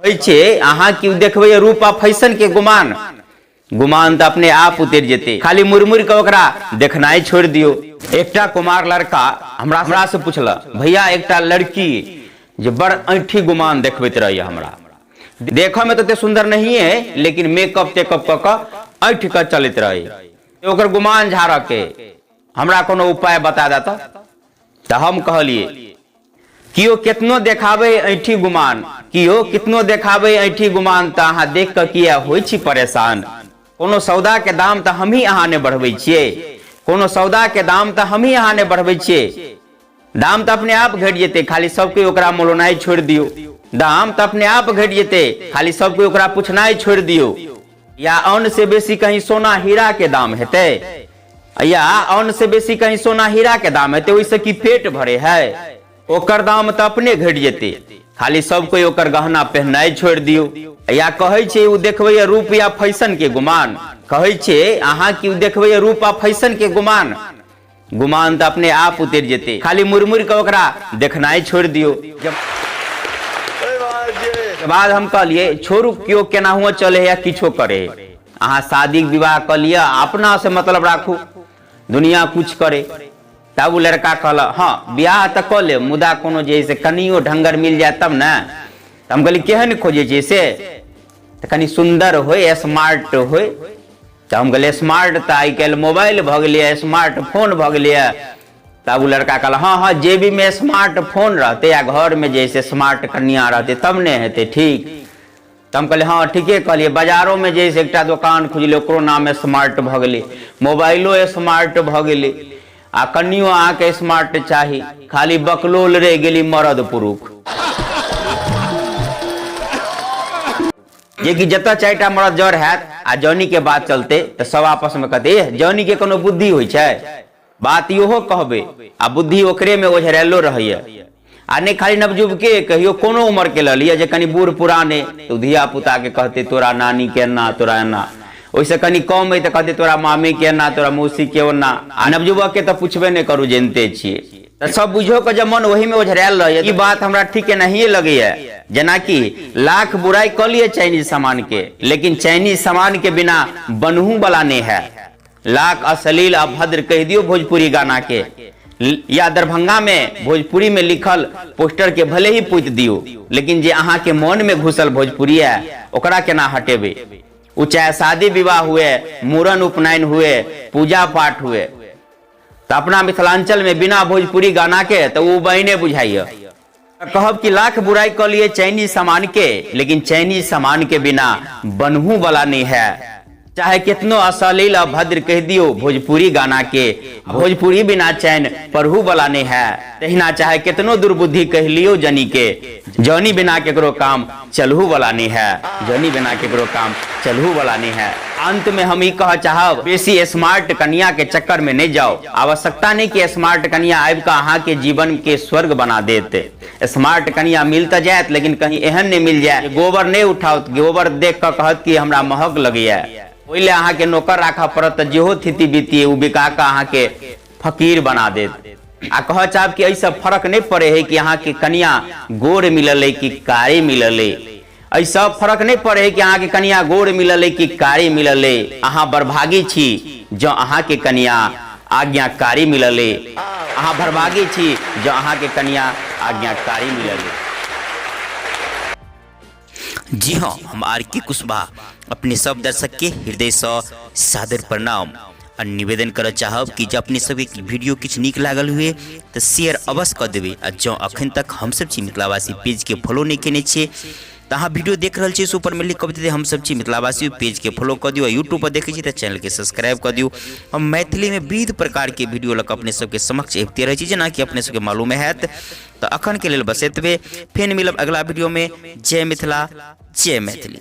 अहाँ की देखबे रूप आ फैशन के गुमान गुमान तो अपने आप उतर जेते, खाली मुरमुर के ओकरा देखनाई छोड़ दियो। एकटा कुमार लड़का हमरा से पूछला, भैया एकटा लड़की जो बड़ ऐठी गुमान देखबैत रही, हमरा देखो में तो सुंदर नहीं है लेकिन मेकअप टेकअप क ऐठ के चलत रही, ओकर गुमान झाड़ के हमरा कोनो उपाय बता देता। तो हम कहलिए कियो कितनो देखाबे ऐठी गुमान, कियो कितनो देखाबे ऐठी गुमान, तो अहाँ देख के किया होई छी परेशान। कोनो सौदा के दाम तो हम ही अहाँ ने बढ़बै छियै, कोनो सौदा के दाम तो हम ही अहाँ ने बढ़बै छियै। दाम तो अपने आप घट जेते, खाली सबके ओकरा मोलनाई छोड़ दियो। दाम तो अपने आप घट जेते, खाली सबके ओकरा पूछनाई छोड़ दियो। या अन्न से बेसी कहीं सोना हीरा के दाम हेते, या अन्न से बेसी कहीं सोना हीरा के दाम हेते, ओइसे की पेट भरे है, ओकर दाम तो अपने घट जेते, खाली सब कोई ओकर गहना पहनाई छोड़ दियो। या कहे छे उ देखबे रूप या फैशन के गुमान, कहे छे अहाँ की देखबे रूप आ फैशन के गुमान गुमान तो अपने आप उतर जेते, खाली मुरमुर के ओकरा देखनाई छोड़ दियो। जब बाद हम कहलिए छोरू क्यों केना हुआ चले या किछो करे, अहाँ शादी विवाह कर लिया, अपना से मतलब राखू, दुनिया कुछ करे। तब लड़का कहला हाँ ब्याह तो कर ले, मुदा कोनो जैसे कनियो ढंगर मिल जाए तब ना। हम कहली केहन खोजे छे से, तो कनी सुंदर होय, स्मार्ट होय। तो हम कहले स्मार्ट तो आई कल मोबाइल भ गए, स्मार्टफोन भ गए। तब लड़का कहला हाँ हाँ जेबी में स्मार्टफोन रहते या घर में जैसे स्मार्ट कन्या रहते तब ने हेते ठीक। तो हम कहले हाँ ठीके कहलिए, बाजारों में जैसे एक दुकान खुजले ओकरो नाम स्मार्ट भ गए, मोबाइलो स्मार्ट भ गए, आ कनियो आके स्मार्ट चाही, खाली बकलोल रह गेली मर्द पुरुष। जे कि जता चारिटा मर्द जड़ हैत आ जौनी के बात चलते तो सब आपस में कहते जौनी के कोनो बुद्धि होई छै, बात इहो कहबे आ बुद्धि ओकरे में ओझरेलो रहैया। आ नहीं खाली नवजुब के कहियो कोनो उम्र के लिया जे कनी बूढ़ पुराने तो धिया पुता के कहते तोरा नानी के ना, तोरा ना, वैसे कनी कम है तो कहते तोरा मामी के ना, तोरा मौसी के ना। आ नवजुबक के तो पूछबे नहीं करू, जानते छिए। तो सब बुझो के जब मन वही में ओझरायल रहे, ई बात हमरा ठीक नहीं लगे है। जना कि लाख बुराई कर लिए चाइनीज सामान के, लेकिन चाइनीज सामान के बिना बनहू वाला नहीं है। लाख अश्लील अभद्र कह दियो भोजपुरी गाना के, या दरभंगा में भोजपुरी में लिखल पोस्टर के भले ही पूछ दियो, लेकिन जे अहाँ के मन में घुसल भोजपुरी है ओकरा केना हटेबे। उ चाहे शादी विवाह हुए, मूरन उपनयन हुए, पूजा पाठ हुए, तो अपना मिथिलांचल में बिना भोजपुरी गाना के तो वो बहने बुझाइए। कहब कि लाख बुराई कर लिए चाइनीज सामान के, लेकिन चाइनीज सामान के बिना बनहू वाला नहीं है। चाहे कितनो अश्लील अभद्र कह दियो भोजपुरी गाना के, भोजपुरी बिना चैन पढ़ू वाला नहीं है। तहिना चाहे कितनो दुर्बुद्धि कह लियो जनी के, जौनी बिना केकरो काम चलहू वाला नहीं है, जौनी बिना केकरो काम चलहू वाला नहीं है। अंत में हम ही कह चाहब बेसी स्मार्ट कन्या के चक्कर में नहीं जाओ। आवश्यकता नहीं कि स्मार्ट कन्या आबि का अहाँ के जीवन के स्वर्ग बना देते। स्मार्ट कन्या मिलता जाए लेकिन कहीं एहन नहीं मिल जाए गोबर नहीं उठाओ, गोबर देख कर कहत कि हमरा महक लगिया, ओइले अहाँ के नौकर राखा पड़त, जेहो थिति बीती उ बिका के अहाँ के फकीर बना देत। आ कह चाहब कि ऐसा फर्क नहीं पड़े है कि अहाँ के कन्या गोर मिलल है कि कारी मिलल है, ऐसा फर्क नहीं पड़े है कि अहाँ के कन्या गोर मिलल है कि कारी मिलल है। अहाँ बरभागी छी जो अहाँ के कन्या आज्ञाकारी मिलल है, अहाँ भरभागी छी जो अहाँ के कन्या आज्ञाकारी मिलल है। जी हाँ, हम आर के कुशवाहा अपने सब दर्शक के हृदय से सादर प्रणाम और निवेदन कर चाहब कि जब अपने सब वीडियो किछ नीक लागल हुए तो शेयर अवश्य कर देवे। और जो अखन तक हम सब छी मिथिलावासी पेज के फॉलो नहीं केने छे तो अहाँ वीडियो देख रहे छे ऊपर में लिख कर देते हम सब छी मिथिलावासी पेज के फॉलो कर दियो। यूट्यूब पर देखे छी तो चैनल के सब्सक्राइब कर दियो। हम मैथिली में विविध प्रकार के वीडियो लग अपने सबके समक्ष अबिते रहे छी, जेना कि अपने सबके मालूम हैत। तो अखन के लेल बस एतबे, फेर मिलब अगला वीडियो में। जय मिथिला, जय मैथिली।